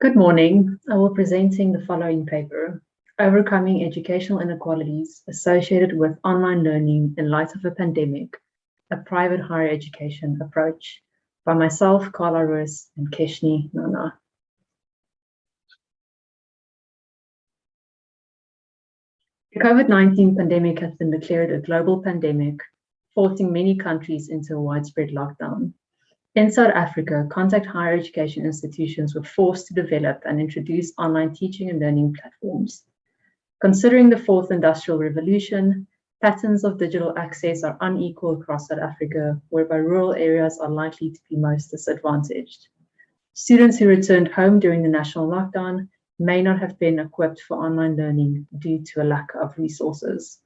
Good morning. I will be presenting the following paper, Overcoming Educational Inequalities Associated with Online Learning in Light of a Pandemic, a Private Higher Education Approach, by myself, Carla, Roos, and Keshni, Nana. The COVID-19 pandemic has been declared a global pandemic, forcing many countries into a widespread lockdown. In South Africa, contact higher education institutions were forced to develop and introduce online teaching and learning platforms. Considering the fourth industrial revolution, patterns of digital access are unequal across South Africa, whereby rural areas are likely to be most disadvantaged. Students who returned home during the national lockdown may not have been equipped for online learning due to a lack of resources.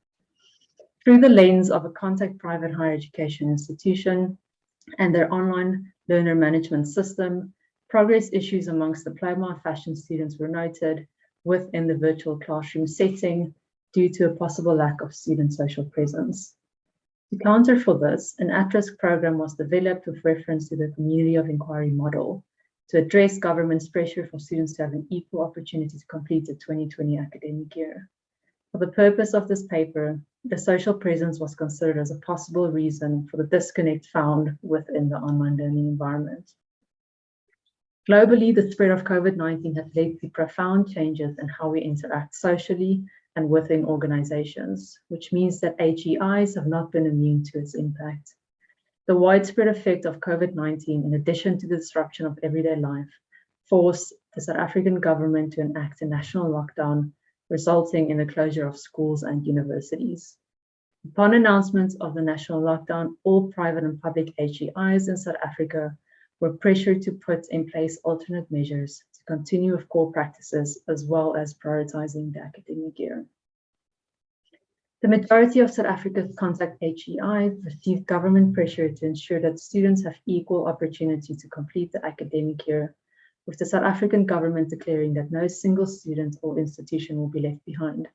Through the lens of a contact private higher education institution, and their online learner management system, progress issues amongst diploma fashion students were noted within the virtual classroom setting due to a possible lack of student social presence. To counter for this, an at-risk program was developed with reference to the community of inquiry model to address government's pressure for students to have an equal opportunity to complete the 2020 academic year. For the purpose of this paper, the social presence was considered as a possible reason for the disconnect found within the online learning environment. Globally, the spread of COVID-19 has led to profound changes in how we interact socially and within organizations, which means that HEIs have not been immune to its impact. The widespread effect of COVID-19, in addition to the disruption of everyday life, forced the South African government to enact a national lockdown, resulting in the closure of schools and universities. Upon announcement of the national lockdown, all private and public HEIs in South Africa were pressured to put in place alternate measures to continue with core practices as well as prioritizing the academic year. The majority of South Africa's contact HEIs received government pressure to ensure that students have equal opportunity to complete the academic year, with the South African government declaring that no single student or institution will be left behind.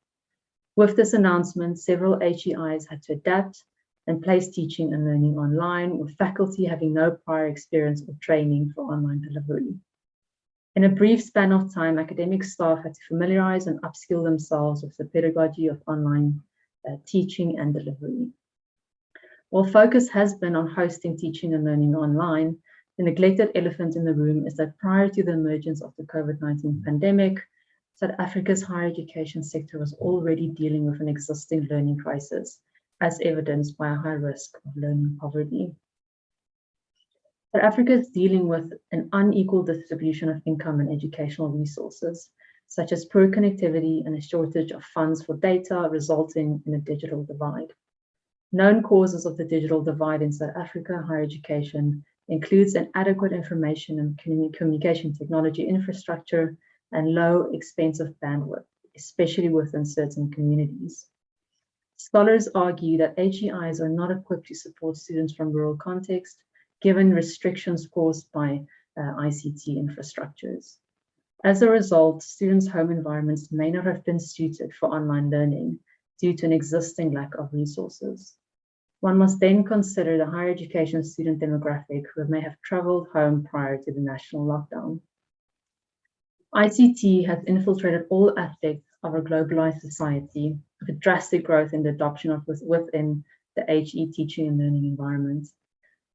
With this announcement, several HEIs had to adapt and place teaching and learning online, with faculty having no prior experience or training for online delivery. In a brief span of time, academic staff had to familiarize and upskill themselves with the pedagogy of online teaching and delivery. While focus has been on hosting teaching and learning online, the neglected elephant in the room is that prior to the emergence of the COVID-19 pandemic, South Africa's higher education sector was already dealing with an existing learning crisis, as evidenced by a high risk of learning poverty. South Africa is dealing with an unequal distribution of income and educational resources, such as poor connectivity and a shortage of funds for data, resulting in a digital divide. Known causes of the digital divide in South Africa higher education includes inadequate information and communication technology infrastructure and low, expensive bandwidth, especially within certain communities. Scholars argue that HEIs are not equipped to support students from rural contexts, given restrictions caused by ICT infrastructures. As a result, students' home environments may not have been suited for online learning due to an existing lack of resources. One must then consider the higher education student demographic who may have traveled home prior to the national lockdown. ICT has infiltrated all aspects of our globalized society, with a drastic growth in the adoption of within the HE teaching and learning environment.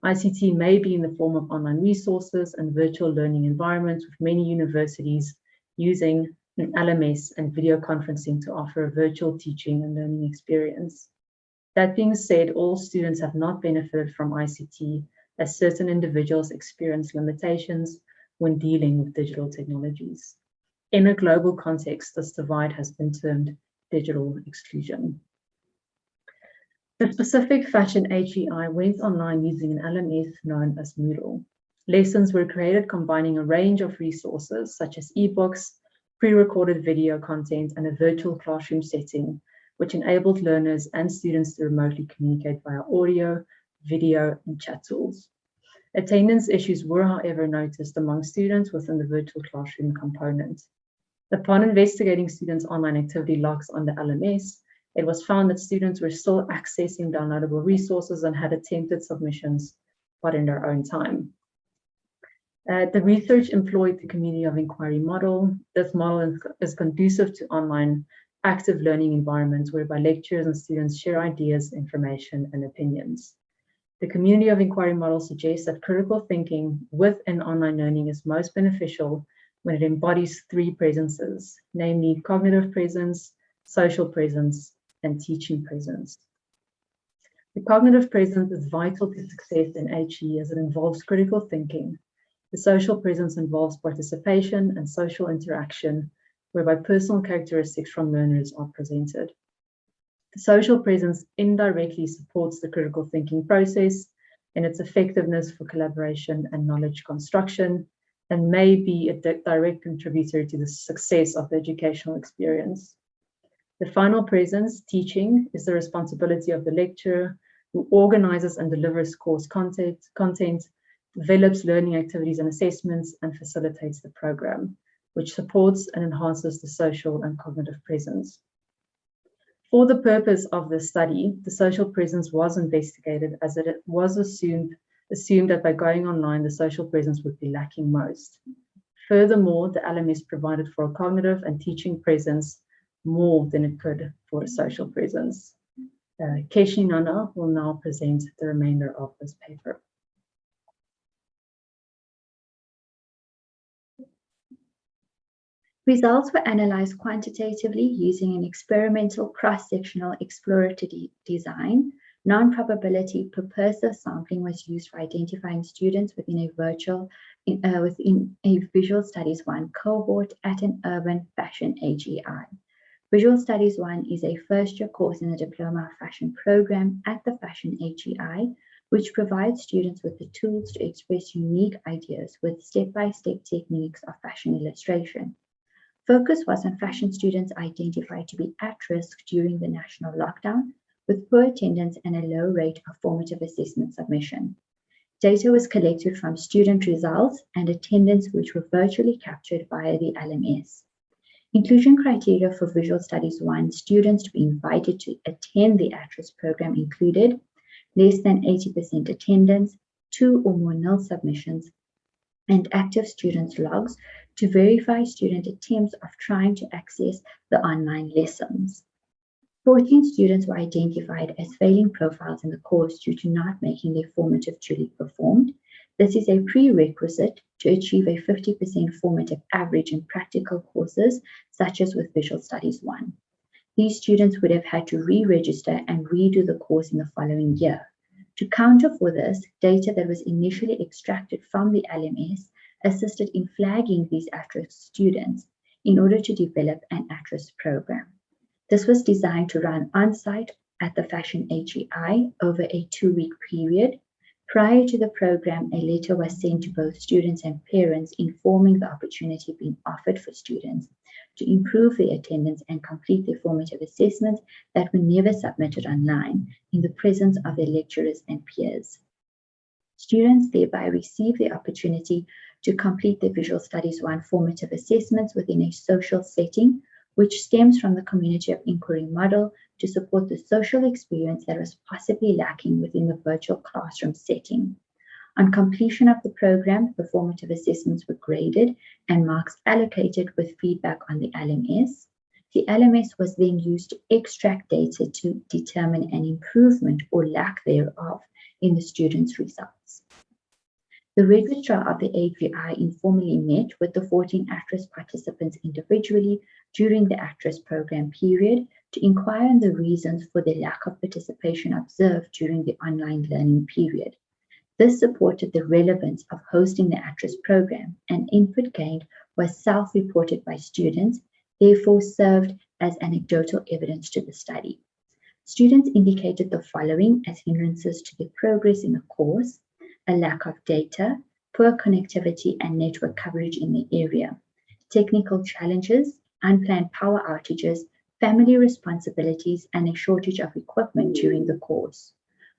ICT may be in the form of online resources and virtual learning environments, with many universities using an LMS and video conferencing to offer a virtual teaching and learning experience. That being said, all students have not benefited from ICT, as certain individuals experience limitations when dealing with digital technologies. In a global context, this divide has been termed digital exclusion. The specific fashion HEI went online using an LMS known as Moodle. Lessons were created combining a range of resources such as ebooks, pre-recorded video content, and a virtual classroom setting, which enabled learners and students to remotely communicate via audio, video, and chat tools. Attendance issues were, however, noticed among students within the virtual classroom component. Upon investigating students' online activity logs on the LMS, it was found that students were still accessing downloadable resources and had attempted submissions, but in their own time. The research employed the community of inquiry model. This model is conducive to online active learning environments whereby lecturers and students share ideas, information, and opinions. The community of inquiry model suggests that critical thinking within online learning is most beneficial when it embodies three presences, namely cognitive presence, social presence, and teaching presence. The cognitive presence is vital to success in HE as it involves critical thinking. The social presence involves participation and social interaction, whereby personal characteristics from learners are presented. The social presence indirectly supports the critical thinking process and its effectiveness for collaboration and knowledge construction, and may be a direct contributor to the success of the educational experience. The final presence, teaching, is the responsibility of the lecturer who organizes and delivers course content, develops learning activities and assessments, and facilitates the program, which supports and enhances the social and cognitive presence. For the purpose of this study, the social presence was investigated as it was assumed that by going online, the social presence would be lacking most. Furthermore, the LMS provided for a cognitive and teaching presence more than it could for a social presence. Keshni will now present the remainder of this paper. Results were analyzed quantitatively using an experimental cross-sectional exploratory design. Non-probability purposive sampling was used for identifying students within a Visual Studies 1 cohort at an urban fashion AGI. Visual Studies 1 is a first-year course in the Diploma of Fashion program at the Fashion AGI, which provides students with the tools to express unique ideas with step-by-step techniques of fashion illustration. Focus was on fashion students identified to be at risk during the national lockdown, with poor attendance and a low rate of formative assessment submission. Data was collected from student results and attendance, which were virtually captured via the LMS. Inclusion criteria for Visual Studies 1 students to be invited to attend the at-risk program included less than 80% attendance, 2 or more nil submissions, and active students logs to verify student attempts of trying to access the online lessons. 14 students were identified as failing profiles in the course due to not making their formative duly performed. This is a prerequisite to achieve a 50% formative average in practical courses, such as with Visual Studies 1. These students would have had to re-register and redo the course in the following year. To counter for this, data that was initially extracted from the LMS assisted in flagging these at-risk students in order to develop an at-risk program. This was designed to run on-site at the Fashion AGI over a 2-week period. Prior to the program, a letter was sent to both students and parents informing the opportunity being offered for students to improve their attendance and complete their formative assessments that were never submitted online in the presence of their lecturers and peers. Students thereby receive the opportunity to complete their Visual Studies 1 formative assessments within a social setting, which stems from the community of inquiry model to support the social experience that was possibly lacking within the virtual classroom setting. On completion of the program, the formative assessments were graded and marks allocated with feedback on the LMS. The LMS was then used to extract data to determine an improvement or lack thereof in the students' results. The registrar of the AGI informally met with the 14 at-risk participants individually during the at-risk program period to inquire on the reasons for the lack of participation observed during the online learning period. This supported the relevance of hosting the at-risk program, and input gained was self-reported by students, therefore served as anecdotal evidence to the study. Students indicated the following as hindrances to their progress in the course: a lack of data, poor connectivity and network coverage in the area, technical challenges, unplanned power outages, family responsibilities, and a shortage of equipment during the course.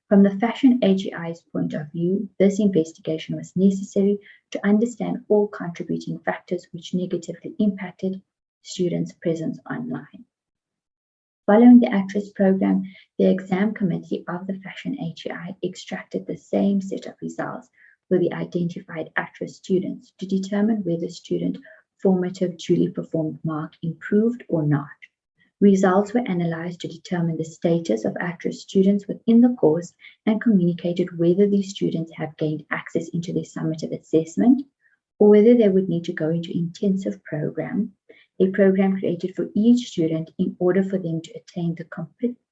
From the Fashion AGI's point of view, this investigation was necessary to understand all contributing factors which negatively impacted students' presence online. Following the at-risk program, the exam committee of the Fashion AGI extracted the same set of results, for the identified at-risk students to determine whether student formative duly performed mark improved or not. Results were analyzed to determine the status of at-risk students within the course and communicated whether these students have gained access into their summative assessment or whether they would need to go into intensive program, a program created for each student in order for them to attain the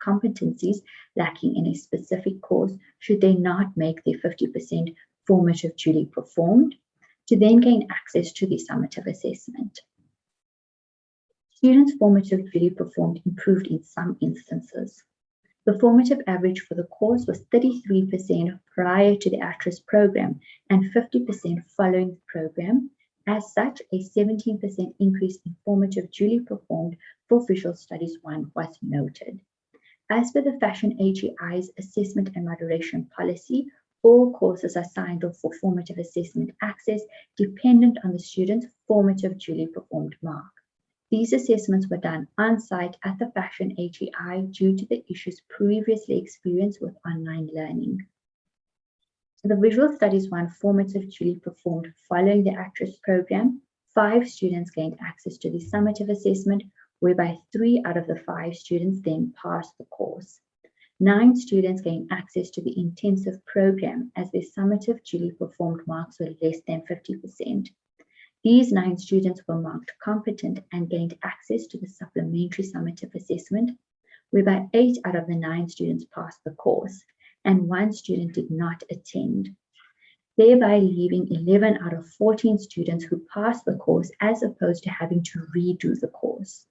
competencies lacking in a specific course should they not make their 50% formative duly performed, to then gain access to the summative assessment. Students' formative duly performed improved in some instances. The formative average for the course was 33% prior to the at-risk program and 50% following the program. As such, a 17% increase in formative duly performed for Visual Studies 1 was noted. As per the Fashion AGI's assessment and moderation policy, all courses are signed off for formative assessment access dependent on the student's formative duly performed mark. These assessments were done on-site at the Fashion AGI due to the issues previously experienced with online learning. So the Visual Studies 1 formative duly performed following the at-risk program, 5 students gained access to the summative assessment, whereby 3 out of the 5 students then passed the course. 9 students gained access to the intensive program as their summative duly performed marks were less than 50%. These 9 students were marked competent and gained access to the supplementary summative assessment, whereby 8 out of the 9 students passed the course and 1 student did not attend, thereby leaving 11 out of 14 students who passed the course as opposed to having to redo the course.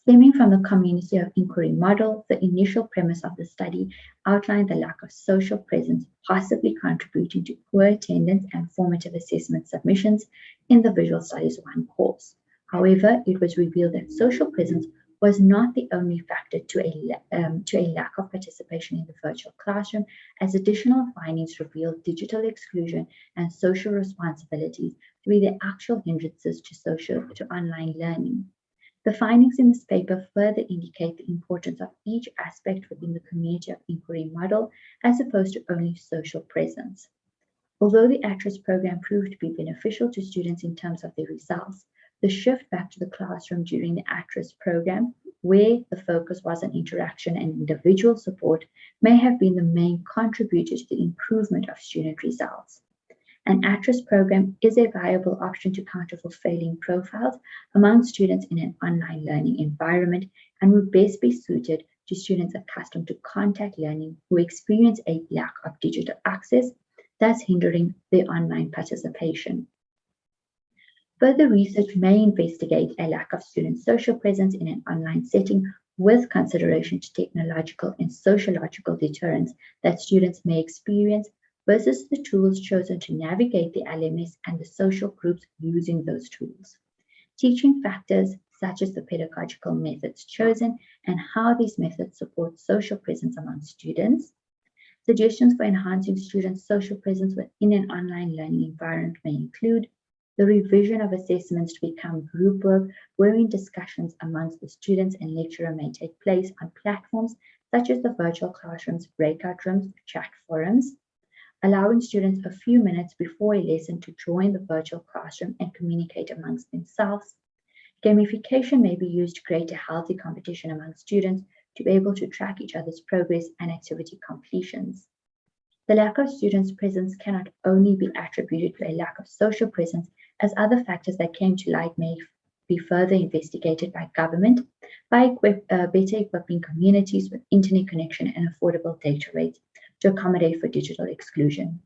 Stemming from the community of inquiry model, the initial premise of the study outlined the lack of social presence possibly contributing to poor attendance and formative assessment submissions in the Visual Studies 1 course. However, it was revealed that social presence was not the only factor to a lack of participation in the virtual classroom, as additional findings revealed digital exclusion and social responsibilities to be the actual hindrances to online learning. The findings in this paper further indicate the importance of each aspect within the community of inquiry model as opposed to only social presence. Although the at-risk program proved to be beneficial to students in terms of their results, the shift back to the classroom during the at-risk program, where the focus was on interaction and individual support, may have been the main contributor to the improvement of student results. An at-risk program is a viable option to counter for failing profiles among students in an online learning environment and would best be suited to students accustomed to contact learning who experience a lack of digital access, thus hindering their online participation. Further research may investigate a lack of student social presence in an online setting with consideration to technological and sociological deterrents that students may experience versus the tools chosen to navigate the LMS and the social groups using those tools. Teaching factors such as the pedagogical methods chosen and how these methods support social presence among students. Suggestions for enhancing students' social presence within an online learning environment may include the revision of assessments to become group work, wherein discussions amongst the students and lecturer may take place on platforms such as the virtual classrooms, breakout rooms, chat forums, allowing students a few minutes before a lesson to join the virtual classroom and communicate amongst themselves. Gamification may be used to create a healthy competition among students to be able to track each other's progress and activity completions. The lack of students' presence cannot only be attributed to a lack of social presence, as other factors that came to light may be further investigated by government by better equipping communities with internet connection and affordable data rates to accommodate for digital exclusion.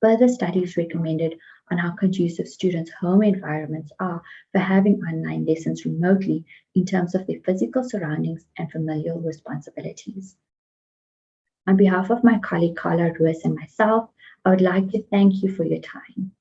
Further studies recommended on how conducive students' home environments are for having online lessons remotely in terms of their physical surroundings and familial responsibilities. On behalf of my colleague Carla, Roos, and myself, I would like to thank you for your time.